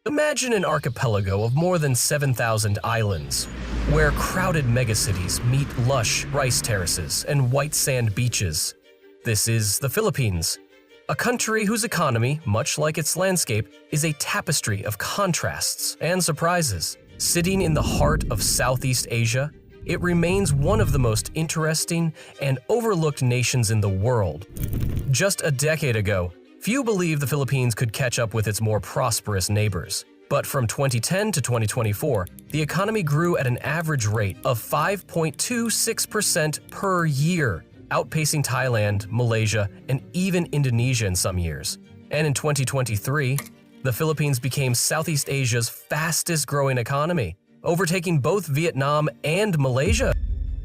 Imagine an archipelago of more than 7,000 islands, where crowded megacities meet lush rice terraces and white sand beaches. This is the Philippines, a country whose economy, much like its landscape, is a tapestry of contrasts and surprises. Sitting in the heart of Southeast Asia, it remains one of the most interesting and overlooked nations in the world. Just a decade ago, few believed the Philippines could catch up with its more prosperous neighbors. But from 2010 to 2024, the economy grew at an average rate of 5.26% per year, outpacing Thailand, Malaysia, and even Indonesia in some years. And in 2023, the Philippines became Southeast Asia's fastest-growing economy, overtaking both Vietnam and Malaysia.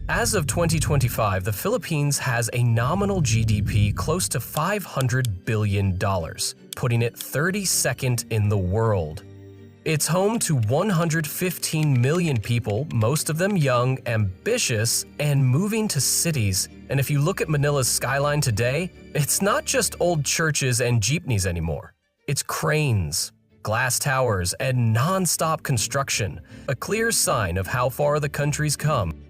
As of 2025, the Philippines has a nominal GDP close to $500 billion, putting it 32nd in the world. It's home to 115 million people, most of them young, ambitious, and moving to cities. And if you look at Manila's skyline today, it's not just old churches and jeepneys anymore. It's cranes, glass towers, and non-stop construction, a clear sign of how far the country's come.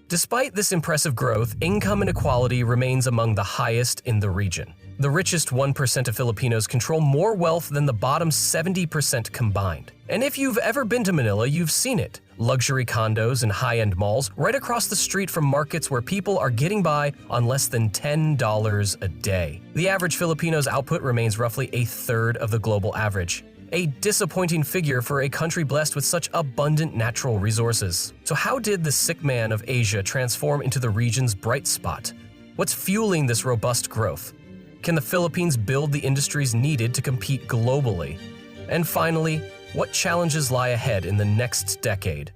Despite this impressive growth, income inequality remains among the highest in the region. The richest 1% of Filipinos control more wealth than the bottom 70% combined. And if you've ever been to Manila, you've seen it. Luxury condos and high-end malls right across the street from markets where people are getting by on less than $10 a day. The average Filipino's output remains roughly a third of the global average. A disappointing figure for a country blessed with such abundant natural resources. So how did the sick man of Asia transform into the region's bright spot? What's fueling this robust growth? Can the Philippines build the industries needed to compete globally? And finally, what challenges lie ahead in the next decade?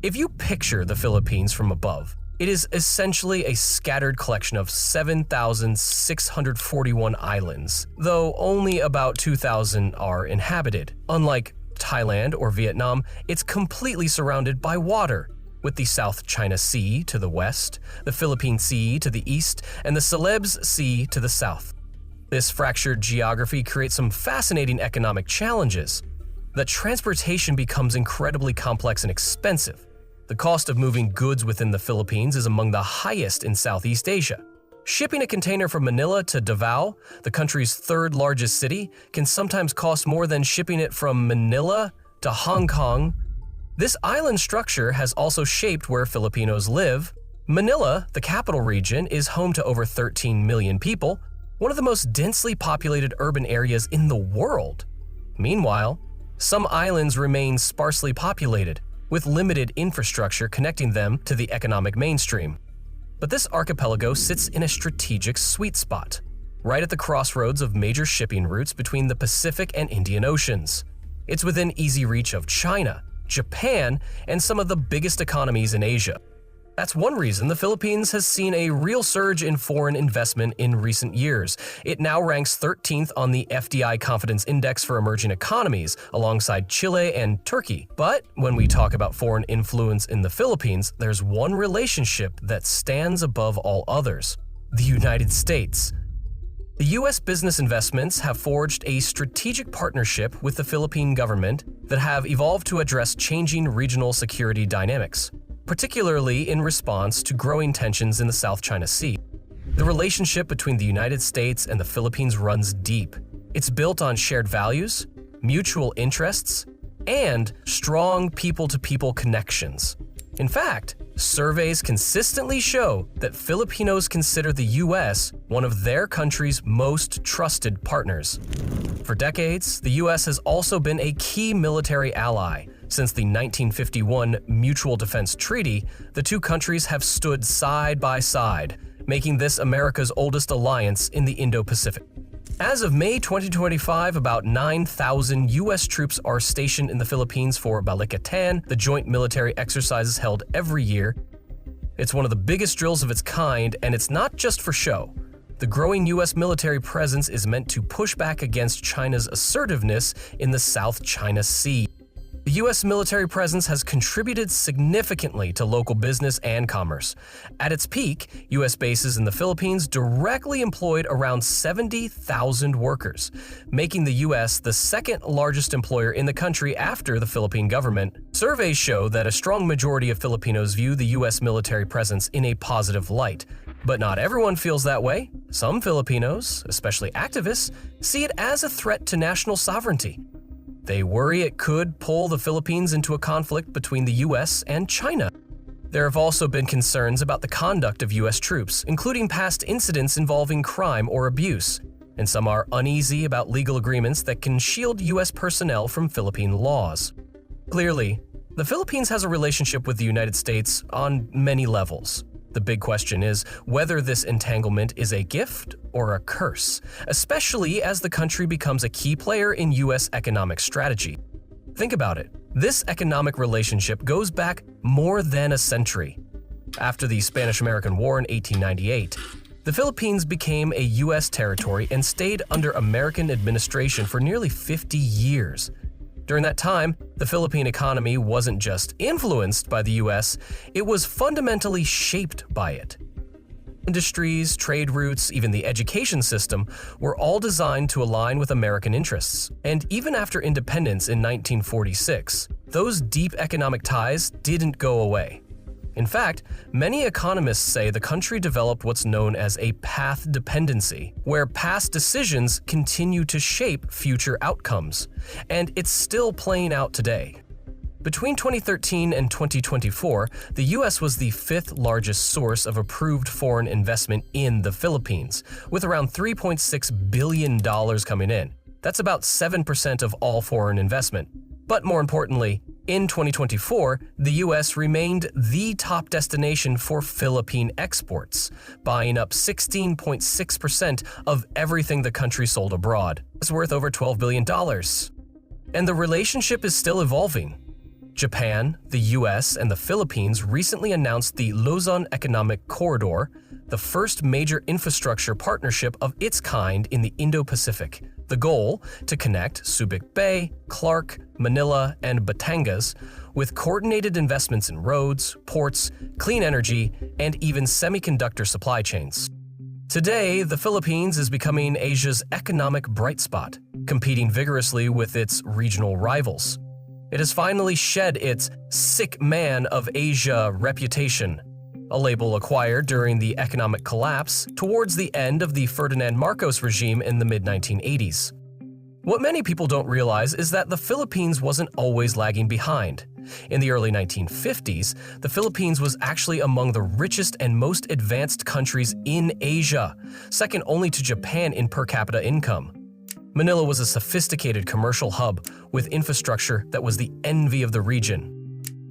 If you picture the Philippines from above, it is essentially a scattered collection of 7,641 islands, though only about 2,000 are inhabited. Unlike Thailand or Vietnam, it's completely surrounded by water, with the South China Sea to the west, the Philippine Sea to the east, and the Celebes Sea to the south. This fractured geography creates some fascinating economic challenges. The transportation becomes incredibly complex and expensive. The cost of moving goods within the Philippines is among the highest in Southeast Asia. Shipping a container from Manila to Davao, the country's third largest city, can sometimes cost more than shipping it from Manila to Hong Kong. This island structure has also shaped where Filipinos live. Manila, the capital region, is home to over 13 million people, one of the most densely populated urban areas in the world. Meanwhile, some islands remain sparsely populated, with limited infrastructure connecting them to the economic mainstream. But this archipelago sits in a strategic sweet spot, right at the crossroads of major shipping routes between the Pacific and Indian Oceans. It's within easy reach of China, Japan, and some of the biggest economies in Asia. That's one reason the Philippines has seen a real surge in foreign investment in recent years. It now ranks 13th on the FDI Confidence Index for emerging economies, alongside Chile and Turkey. But when we talk about foreign influence in the Philippines, there's one relationship that stands above all others: the United States. The U.S. business investments have forged a strategic partnership with the Philippine government that have evolved to address changing regional security dynamics, particularly in response to growing tensions in the South China Sea. The relationship between the United States and the Philippines runs deep. It's built on shared values, mutual interests, and strong people-to-people connections. In fact, surveys consistently show that Filipinos consider the U.S. one of their country's most trusted partners. For decades, the U.S. has also been a key military ally. Since the 1951 Mutual Defense Treaty, the two countries have stood side by side, making this America's oldest alliance in the Indo-Pacific. As of May 2025, about 9,000 U.S. troops are stationed in the Philippines for Balikatan, the joint military exercises held every year. It's one of the biggest drills of its kind, and it's not just for show. The growing U.S. military presence is meant to push back against China's assertiveness in the South China Sea. The U.S. military presence has contributed significantly to local business and commerce. At its peak, U.S. bases in the Philippines directly employed around 70,000 workers, making the U.S. the second largest employer in the country after the Philippine government. Surveys show that a strong majority of Filipinos view the U.S. military presence in a positive light. But not everyone feels that way. Some Filipinos, especially activists, see it as a threat to national sovereignty. They worry it could pull the Philippines into a conflict between the U.S. and China. There have also been concerns about the conduct of U.S. troops, including past incidents involving crime or abuse, and some are uneasy about legal agreements that can shield U.S. personnel from Philippine laws. Clearly, the Philippines has a relationship with the United States on many levels. The big question is whether this entanglement is a gift or a curse, especially as the country becomes a key player in U.S. economic strategy. Think about it. This economic relationship goes back more than a century. After the Spanish-American War in 1898, the Philippines became a U.S. territory and stayed under American administration for nearly 50 years. During that time, the Philippine economy wasn't just influenced by the U.S., it was fundamentally shaped by it. Industries, trade routes, even the education system were all designed to align with American interests. And even after independence in 1946, those deep economic ties didn't go away. In fact, many economists say the country developed what's known as a path dependency, where past decisions continue to shape future outcomes, and it's still playing out today. Between 2013 and 2024, the U.S. was the fifth largest source of approved foreign investment in the Philippines, with around $3.6 billion coming in. That's about 7% of all foreign investment. But more importantly, in 2024, the U.S. remained the top destination for Philippine exports, buying up 16.6% of everything the country sold abroad. It's worth over $12 billion. And the relationship is still evolving. Japan, the U.S., and the Philippines recently announced the Luzon Economic Corridor, the first major infrastructure partnership of its kind in the Indo-Pacific. The goal, to connect Subic Bay, Clark, Manila, and Batangas with coordinated investments in roads, ports, clean energy, and even semiconductor supply chains. Today, the Philippines is becoming Asia's economic bright spot, competing vigorously with its regional rivals. It has finally shed its "sick man of Asia" reputation, a label acquired during the economic collapse towards the end of the Ferdinand Marcos regime in the mid-1980s. What many people don't realize is that the Philippines wasn't always lagging behind. In the early 1950s, the Philippines was actually among the richest and most advanced countries in Asia, second only to Japan in per capita income. Manila was a sophisticated commercial hub with infrastructure that was the envy of the region.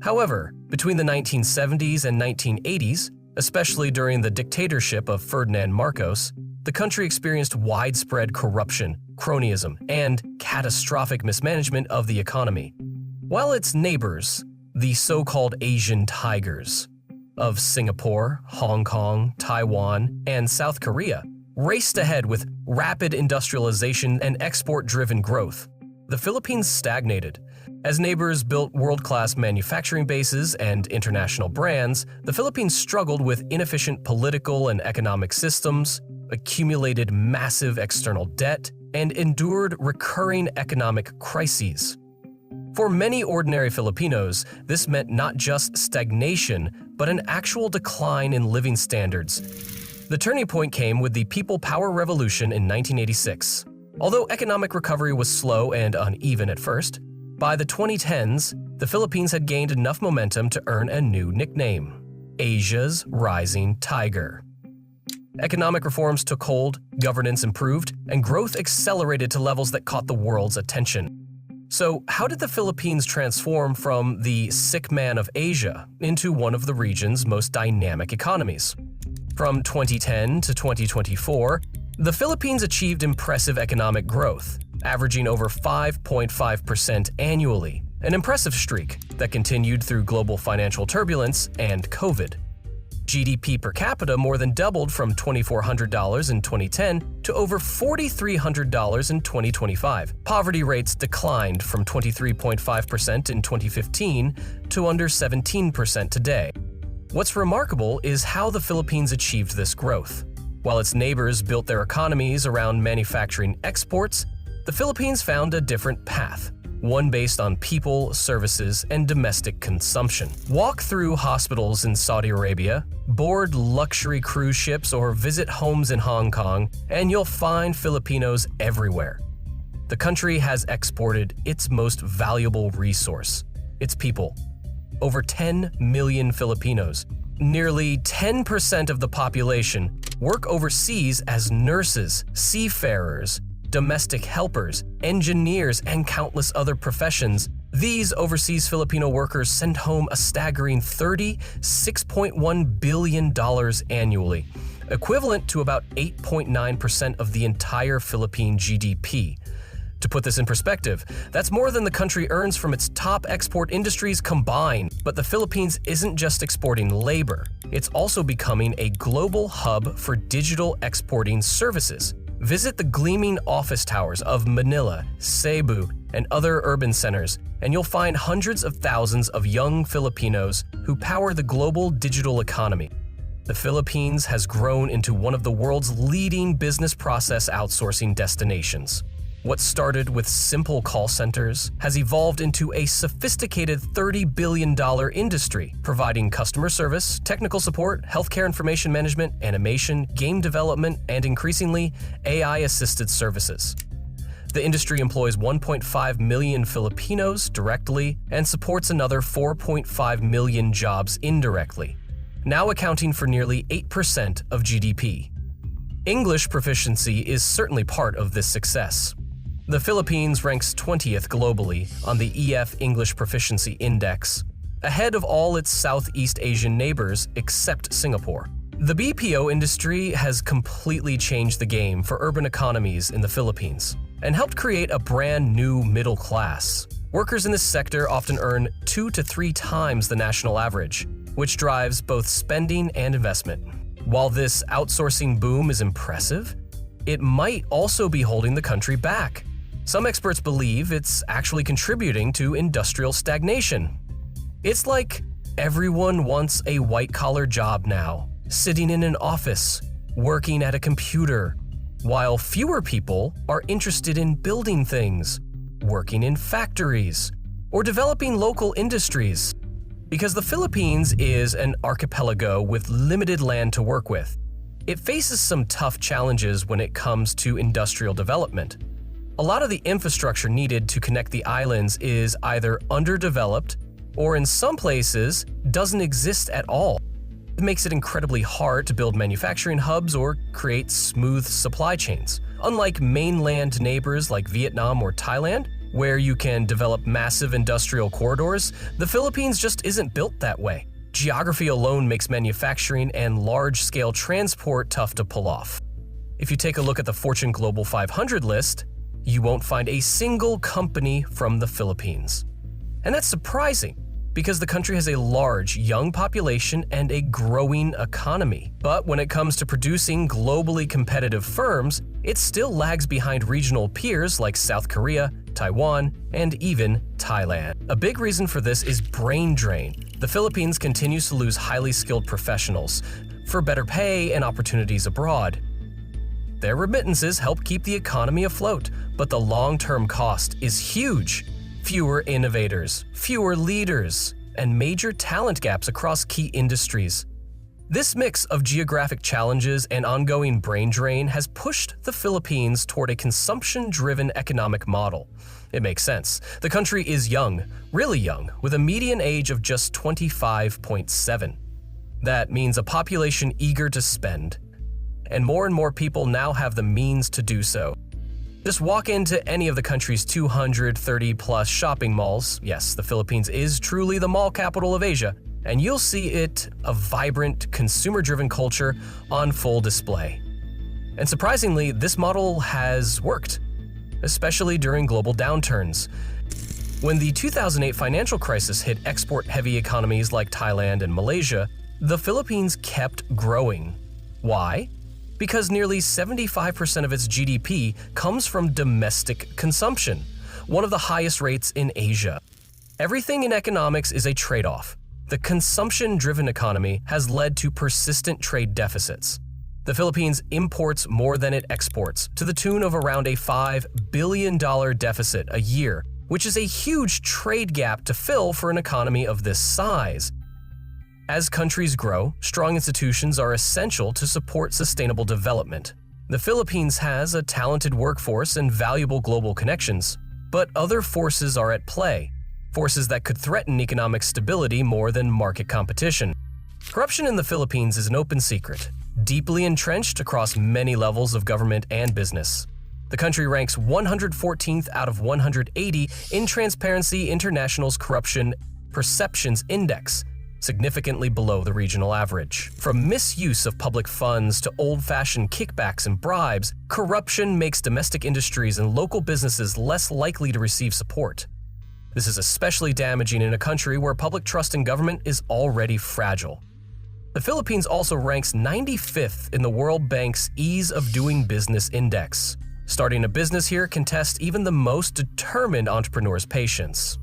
However, between the 1970s and 1980s, especially during the dictatorship of Ferdinand Marcos, the country experienced widespread corruption, cronyism, and catastrophic mismanagement of the economy. While its neighbors, the so-called Asian tigers of Singapore, Hong Kong, Taiwan, and South Korea, raced ahead with rapid industrialization and export-driven growth, the Philippines stagnated. As neighbors built world-class manufacturing bases and international brands, the Philippines struggled with inefficient political and economic systems, accumulated massive external debt, and endured recurring economic crises. For many ordinary Filipinos, this meant not just stagnation, but an actual decline in living standards. The turning point came with the People Power Revolution in 1986. Although economic recovery was slow and uneven at first, by the 2010s, the Philippines had gained enough momentum to earn a new nickname: Asia's Rising Tiger. Economic reforms took hold, governance improved, and growth accelerated to levels that caught the world's attention. So, how did the Philippines transform from the sick man of Asia into one of the region's most dynamic economies? From 2010 to 2024, the Philippines achieved impressive economic growth, averaging over 5.5% annually, an impressive streak that continued through global financial turbulence and COVID. GDP per capita more than doubled from $2,400 in 2010 to over $4,300 in 2025. Poverty rates declined from 23.5% in 2015 to under 17% today. What's remarkable is how the Philippines achieved this growth. While its neighbors built their economies around manufacturing exports, the Philippines found a different path, one based on people, services, and domestic consumption. Walk through hospitals in Saudi Arabia, board luxury cruise ships, or visit homes in Hong Kong, and you'll find Filipinos everywhere. The country has exported its most valuable resource, its people. Over 10 million Filipinos, nearly 10% of the population, work overseas as nurses, seafarers, domestic helpers, engineers, and countless other professions. These overseas Filipino workers send home a staggering $36.1 billion annually, equivalent to about 8.9% of the entire Philippine GDP. To put this in perspective, that's more than the country earns from its top export industries combined. But the Philippines isn't just exporting labor, it's also becoming a global hub for digital exporting services. Visit the gleaming office towers of Manila, Cebu, and other urban centers, and you'll find hundreds of thousands of young Filipinos who power the global digital economy. The Philippines has grown into one of the world's leading business process outsourcing destinations. What started with simple call centers has evolved into a sophisticated $30 billion industry, providing customer service, technical support, healthcare information management, animation, game development, and increasingly, AI-assisted services. The industry employs 1.5 million Filipinos directly and supports another 4.5 million jobs indirectly, now accounting for nearly 8% of GDP. English proficiency is certainly part of this success. The Philippines ranks 20th globally on the EF English Proficiency Index, ahead of all its Southeast Asian neighbors except Singapore. The BPO industry has completely changed the game for urban economies in the Philippines and helped create a brand new middle class. Workers in this sector often earn 2 to 3 times the national average, which drives both spending and investment. While this outsourcing boom is impressive, it might also be holding the country back. Some experts believe it's actually contributing to industrial stagnation. It's like everyone wants a white-collar job now, sitting in an office, working at a computer, while fewer people are interested in building things, working in factories, or developing local industries. Because the Philippines is an archipelago with limited land to work with, it faces some tough challenges when it comes to industrial development. A lot of the infrastructure needed to connect the islands is either underdeveloped or in some places doesn't exist at all. It makes it incredibly hard to build manufacturing hubs or create smooth supply chains. Unlike mainland neighbors like Vietnam or Thailand, where you can develop massive industrial corridors, the Philippines just isn't built that way. Geography alone makes manufacturing and large-scale transport tough to pull off. If you take a look at the Fortune Global 500 list, you won't find a single company from the Philippines. And that's surprising, because the country has a large, young population and a growing economy. But when it comes to producing globally competitive firms, it still lags behind regional peers like South Korea, Taiwan, and even Thailand. A big reason for this is brain drain. The Philippines continues to lose highly skilled professionals for better pay and opportunities abroad. Their remittances help keep the economy afloat, but the long-term cost is huge. Fewer innovators, fewer leaders, and major talent gaps across key industries. This mix of geographic challenges and ongoing brain drain has pushed the Philippines toward a consumption-driven economic model. It makes sense. The country is young, really young, with a median age of just 25.7. That means a population eager to spend. And more people now have the means to do so. Just walk into any of the country's 230-plus shopping malls, yes, the Philippines is truly the mall capital of Asia, and you'll see a vibrant, consumer-driven culture on full display. And surprisingly, this model has worked, especially during global downturns. When the 2008 financial crisis hit export-heavy economies like Thailand and Malaysia, the Philippines kept growing. Why? Because nearly 75% of its GDP comes from domestic consumption, one of the highest rates in Asia. Everything in economics is a trade-off. The consumption-driven economy has led to persistent trade deficits. The Philippines imports more than it exports, to the tune of around a $5 billion deficit a year, which is a huge trade gap to fill for an economy of this size. As countries grow, strong institutions are essential to support sustainable development. The Philippines has a talented workforce and valuable global connections, but other forces are at play, forces that could threaten economic stability more than market competition. Corruption in the Philippines is an open secret, deeply entrenched across many levels of government and business. The country ranks 114th out of 180 in Transparency International's Corruption Perceptions Index, significantly below the regional average. From misuse of public funds to old-fashioned kickbacks and bribes, corruption makes domestic industries and local businesses less likely to receive support. This is especially damaging in a country where public trust in government is already fragile. The Philippines also ranks 95th in the World Bank's Ease of Doing Business Index. Starting a business here can test even the most determined entrepreneur's patience.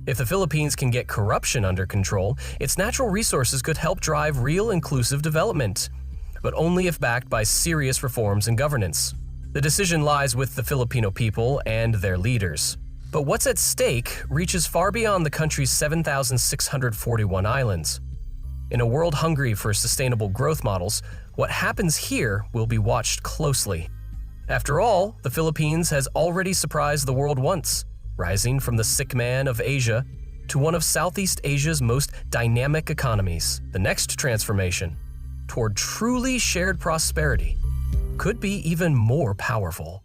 If the Philippines can get corruption under control, its natural resources could help drive real inclusive development, but only if backed by serious reforms in governance. The decision lies with the Filipino people and their leaders. But what's at stake reaches far beyond the country's 7,641 islands. In a world hungry for sustainable growth models, what happens here will be watched closely. After all, the Philippines has already surprised the world once, rising from the sick man of Asia to one of Southeast Asia's most dynamic economies. The next transformation, toward truly shared prosperity, could be even more powerful.